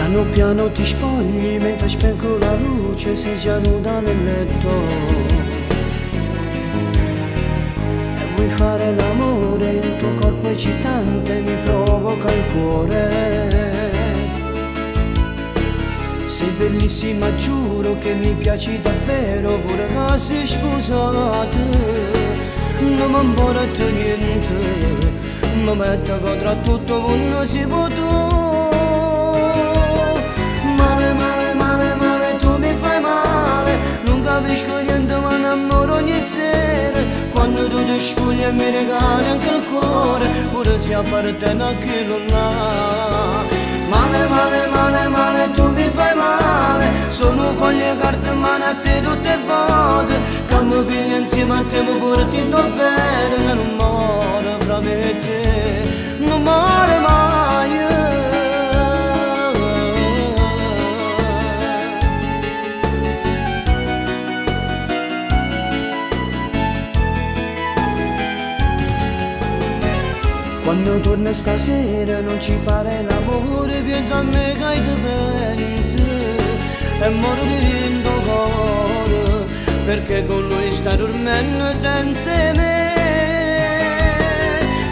Piano piano ti spogli mentre spengo la luce, sei già nuda nel letto e vuoi fare l'amore, il tuo corpo eccitante mi provoca il cuore. Sei bellissima, giuro che mi piaci davvero, pure che sei sposata. Non mi importa niente, mi metto contro tutto quando si può tu. Male, male, male, male, tu mi fai male, non capisco niente ma innamoro ogni sera. Quando tu ti scogli e mi regali anche il cuore, pure se appartiene a chi non ha. Male, male, male, male, tu mi fai male, sono foglie carte in mano a te tutte e volte, che mi pigli insieme a te mi porti bene, che non muore fra me e te, non muore mai. Quando torni stasera non ci fare l'amore, pietro a me che ti pensi e moro di dentro cuore, perché con lui sta dormendo senza me.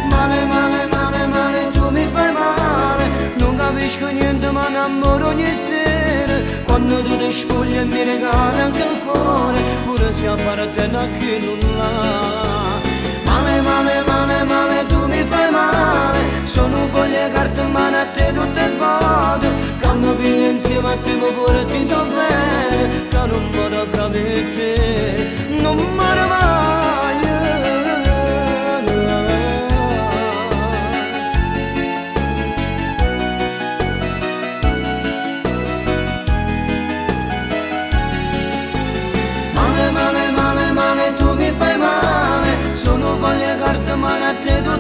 Male, male, male, male, tu mi fai male, non capisco niente ma innamoro ogni sera. Quando tu ti scogli e mi regali anche il cuore, pure se appartiene a chi non l'ha. Male, male, male, male, tu mi fai male, sono foglie carte in mano a te tutte e volte, che mi pigli insieme a te mi porti bene, che non muore fra me e te, non muore mai. Male, male, male, male, tu mi fai male, sono foglie carte in mano a te tutte